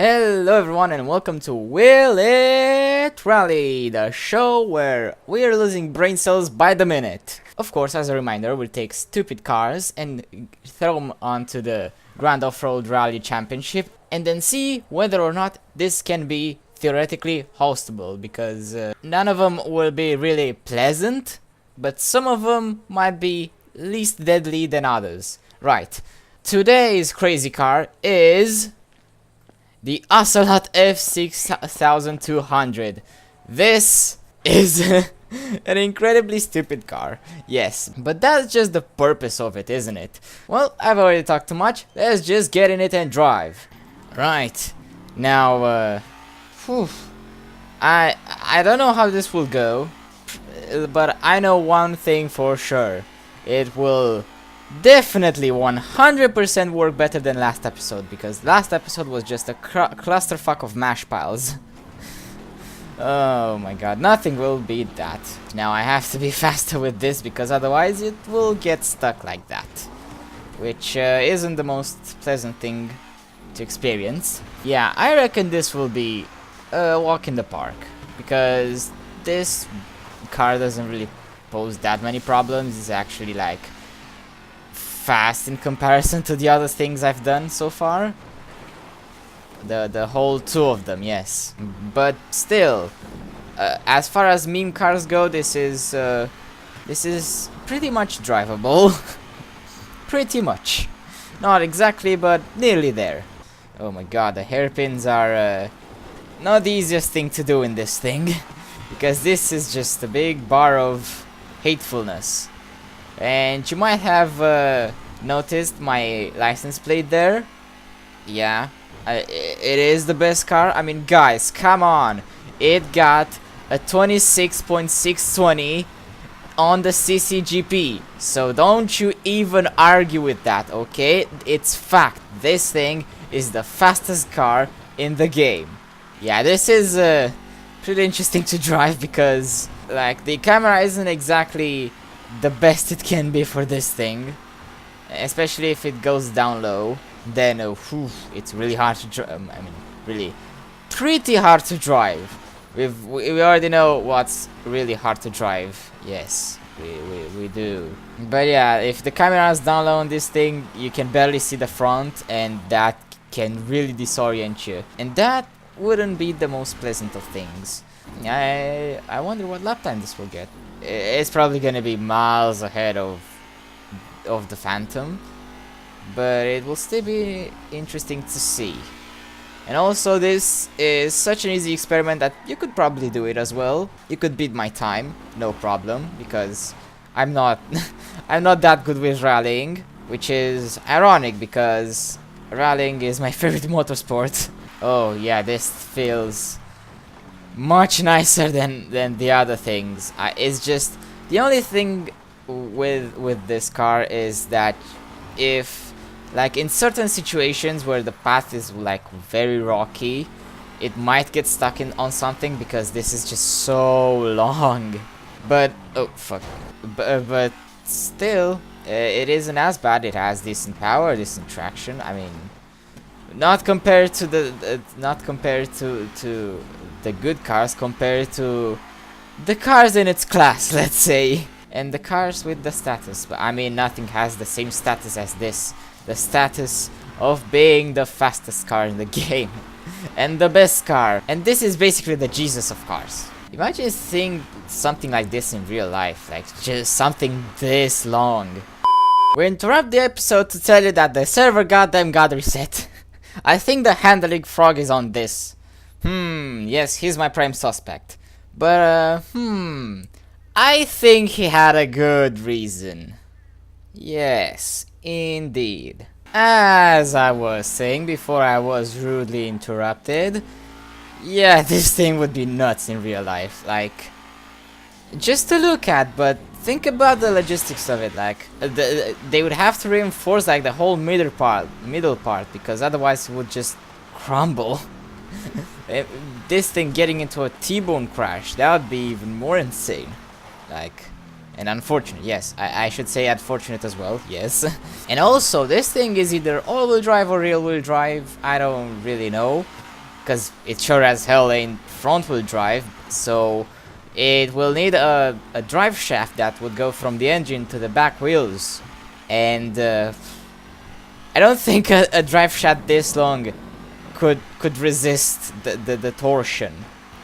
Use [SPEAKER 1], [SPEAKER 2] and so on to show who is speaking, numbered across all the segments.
[SPEAKER 1] Hello everyone and welcome to Will It Rally, the show where we are losing brain cells by the minute. Of course, as a reminder, we'll take stupid cars and throw them onto the Grand Off-Road Rally Championship and then see whether or not this can be theoretically hostable, because none of them will be really pleasant, but some of them might be least deadly than others. Right, today's crazy car is the Ocelot F6200. This is an incredibly stupid car. Yes, but that's just the purpose of it, isn't it? Well, I've already talked too much. Let's just get in it and drive. Right. Now, I don't know how this will go, but I know one thing for sure. It will definitely 100% work better than last episode, because last episode was just a clusterfuck of mash piles. Oh my god, nothing will beat that. Now I have to be faster with this, because otherwise it will get stuck like that, which isn't the most pleasant thing to experience. Yeah, I reckon this will be a walk in the park, because this car doesn't really pose that many problems. It's actually like fast in comparison to the other things I've done so far. The whole two of them, yes. But still, as far as meme cars go, this is pretty much drivable. Pretty much. Not exactly, but nearly there. Oh my god, the hairpins are not the easiest thing to do in this thing, because this is just a big bar of hatefulness. And you might have noticed my license plate there. Yeah, it is the best car. I mean, guys, come on. It got a 26.620 on the CCGP. So don't you even argue with that, okay? It's fact. This thing is the fastest car in the game. Yeah, this is pretty interesting to drive, because like the camera isn't exactly the best it can be for this thing, especially if it goes down low. Then it's really hard to drive. I mean, really pretty hard to drive. We already know what's really hard to drive. Yes, we do. But yeah, if the camera is down low on this thing, you can barely see the front, and that can really disorient you, and that wouldn't be the most pleasant of things. I wonder what lap time this will get. It's probably gonna be miles ahead of the Phantom, but it will still be interesting to see. And also, this is such an easy experiment that you could probably do it as well. You could beat my time, no problem, because I'm not I'm not that good with rallying, which is ironic because rallying is my favorite motorsport. Oh yeah, this feels much nicer than the other things. It's just the only thing with this car is that if, like, in certain situations where the path is like very rocky, it might get stuck on something, because this is just so long. But oh fuck, but still, it isn't as bad. It has decent power, decent traction. I mean, not compared to the the good cars, compared to the cars in its class, let's say, and the cars with the status. But I mean, nothing has the same status as this, the status of being the fastest car in the game and the best car. And this is basically the Jesus of cars. Imagine seeing something like this in real life, like just something this long. We interrupt the episode to tell you that the server goddamn got reset. I think the handling frog is on this. Yes, he's my prime suspect. But, I think he had a good reason. Yes, indeed. As I was saying before I was rudely interrupted, yeah, this thing would be nuts in real life. Like, just to look at, but think about the logistics of it. Like, they would have to reinforce like the whole middle part, because otherwise it would just crumble. This thing getting into a T-bone crash, that would be even more insane. Like, and unfortunate, yes, I should say unfortunate as well, yes. And also, this thing is either all-wheel drive or rear-wheel drive, I don't really know. because it sure as hell ain't front wheel drive, so it will need a drive shaft that would go from the engine to the back wheels. And I don't think a drive shaft this long could resist the torsion.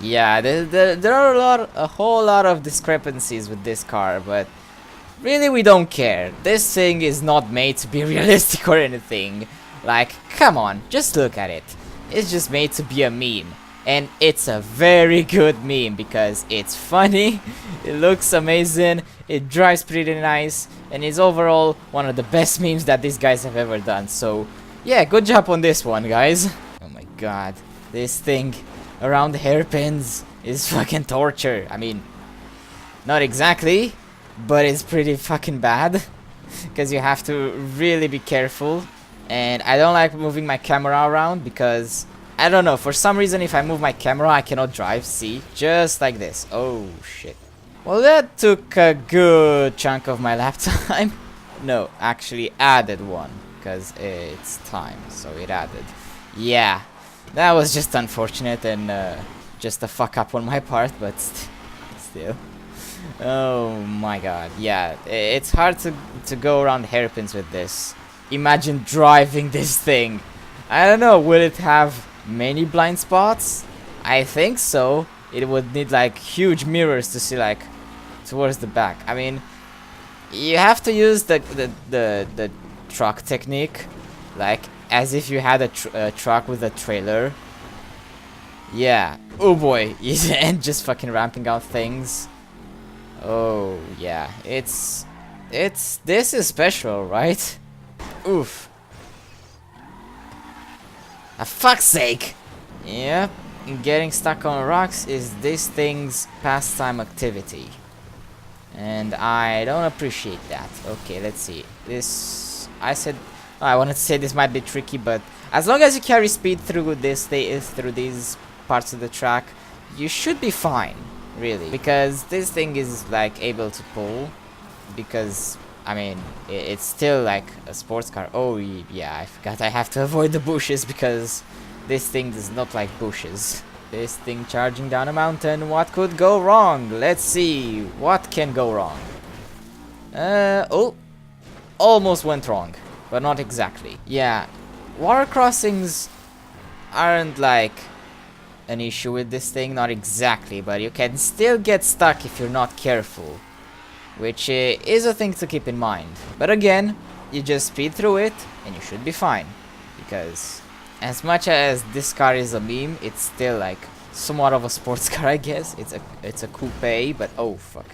[SPEAKER 1] Yeah, there are a whole lot of discrepancies with this car, but really we don't care. This thing is not made to be realistic or anything. Like, come on, just look at it. It's just made to be a meme. And it's a very good meme because it's funny, it looks amazing, it drives pretty nice, and is overall one of the best memes that these guys have ever done. So, yeah, good job on this one, guys. Oh my god, this thing around hairpins is fucking torture. I mean, not exactly, but it's pretty fucking bad because you have to really be careful. And I don't like moving my camera around because I don't know, for some reason if I move my camera I cannot drive. See, just like this. Oh shit. Well, that took a good chunk of my lap time. No, actually added one because it's time, so it added. Yeah, that was just unfortunate and just a fuck up on my part, but still. Oh my god, yeah, it's hard to go around hairpins with this. Imagine driving this thing. I don't know, will it have many blind spots? I think so. It would need like huge mirrors to see like towards the back. I mean, you have to use the truck technique, like as if you had a truck with a trailer. Yeah. Oh boy, and just fucking ramping out things. Oh yeah, this is special, right? Oof. For fuck's sake! Yep, getting stuck on rocks is this thing's pastime activity. And I don't appreciate that. Okay, let's see. This... I wanted to say this might be tricky, but as long as you carry speed through through these parts of the track, you should be fine, really. Because this thing is, like, able to pull. Because... I mean, it's still like a sports car. Oh, yeah, I forgot I have to avoid the bushes because this thing does not like bushes. This thing charging down a mountain, what could go wrong? Let's see, what can go wrong? Oh, almost went wrong, but not exactly. Yeah, water crossings aren't like an issue with this thing, not exactly, but you can still get stuck if you're not careful. Which is a thing to keep in mind. But again, you just speed through it and you should be fine. Because as much as this car is a meme, it's still like somewhat of a sports car, I guess. It's a coupe, but oh fuck.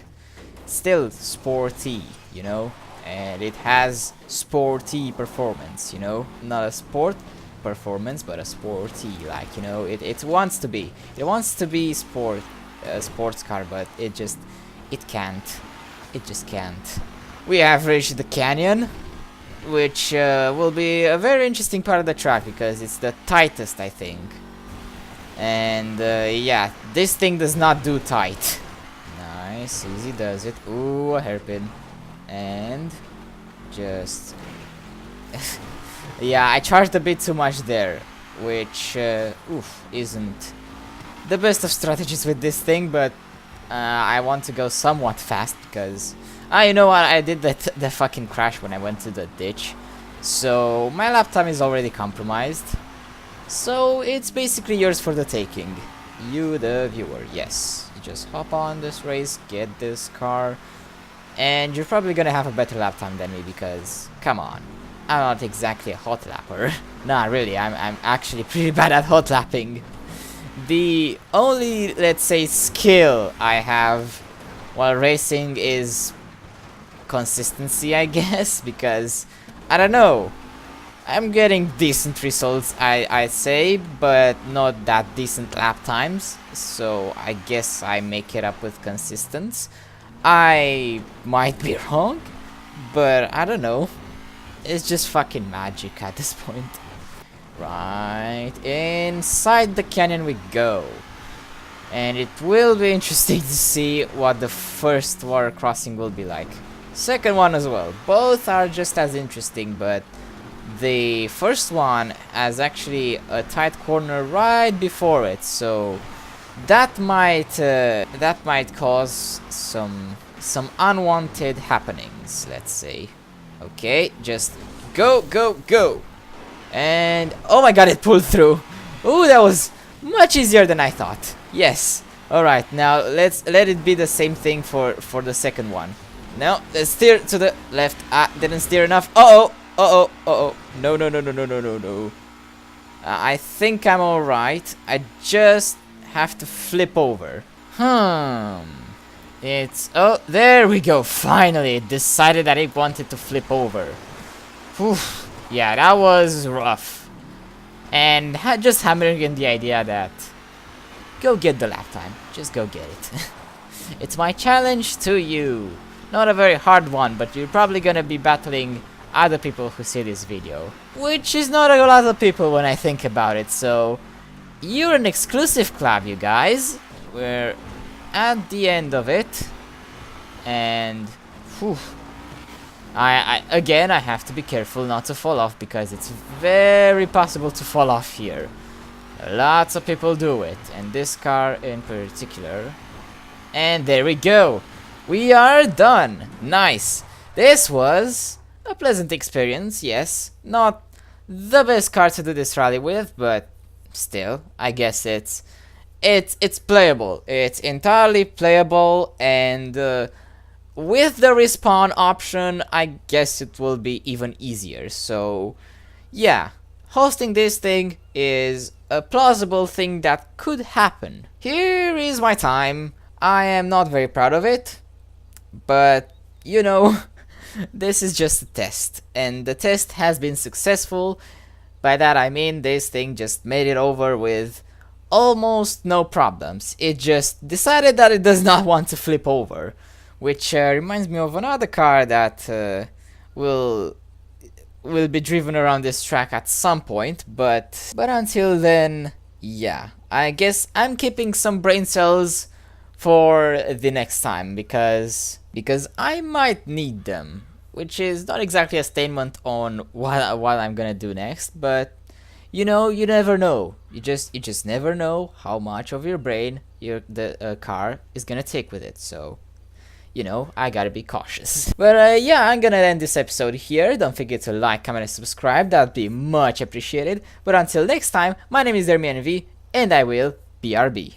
[SPEAKER 1] Still sporty, you know? And it has sporty performance, you know? Not a sport performance, but a sporty, like, you know, it wants to be. It wants to be a sports car, but it can't. It just can't. We have reached the canyon, which will be a very interesting part of the track because it's the tightest, I think. And yeah, this thing does not do tight. Nice, easy does it. Ooh, a hairpin. And just... yeah, I charged a bit too much there, which isn't the best of strategies with this thing, but I want to go somewhat fast because you know what, I did the fucking crash when I went to the ditch, so my lap time is already compromised, so it's basically yours for the taking, you the viewer. Yes, you just hop on this race, get this car, and you're probably gonna have a better lap time than me because, come on, I'm not exactly a hot lapper. Nah, really, I'm actually pretty bad at hot lapping. The only, let's say, skill I have while racing is consistency, I guess, because, I don't know, I'm getting decent results, I'd say, but not that decent lap times, so I guess I make it up with consistency. I might be wrong, but I don't know, it's just fucking magic at this point. Right, inside the canyon we go. And it will be interesting to see what the first water crossing will be like. Second one as well. Both are just as interesting, but the first one has actually a tight corner right before it, so that might cause some unwanted happenings, let's say. Okay, just go, go, go. And oh my god, it pulled through. Ooh, that was much easier than I thought. Yes. Alright, now let it be the same thing for the second one. No, let's steer to the left. Ah, didn't steer enough. Uh-oh. Uh-oh. Uh-oh. No, no, no, no, no, no, no, no. I think I'm alright. I just have to flip over. It's... Oh, there we go. Finally, it decided that it wanted to flip over. Whew. Yeah, that was rough. And just hammering in the idea that... Go get the lap time. Just go get it. It's my challenge to you. Not a very hard one, but you're probably gonna be battling other people who see this video. Which is not a lot of people when I think about it, so... You're an exclusive club, you guys. We're at the end of it. And... Whew. Again, I have to be careful not to fall off, because it's very possible to fall off here. Lots of people do it, and this car in particular. And there we go. We are done. Nice. This was a pleasant experience, yes. Not the best car to do this rally with, but still, I guess it's playable. It's entirely playable, and with the respawn option, I guess it will be even easier. So, yeah, hosting this thing is a plausible thing that could happen. Here is my time. I am not very proud of it, but, you know, this is just a test, and the test has been successful. By that I mean this thing just made it over with almost no problems. It just decided that it does not want to flip over, which reminds me of another car that will be driven around this track at some point, but until then, yeah, I guess I'm keeping some brain cells for the next time, because I might need them, which is not exactly a statement on what I'm gonna do next, but you know, you never know. You just never know how much of your brain the car is gonna take with it. So, you know, I gotta be cautious. But yeah, I'm gonna end this episode here. Don't forget to like, comment, and subscribe. That'd be much appreciated. But until next time, my name is DermianV, and I will BRB.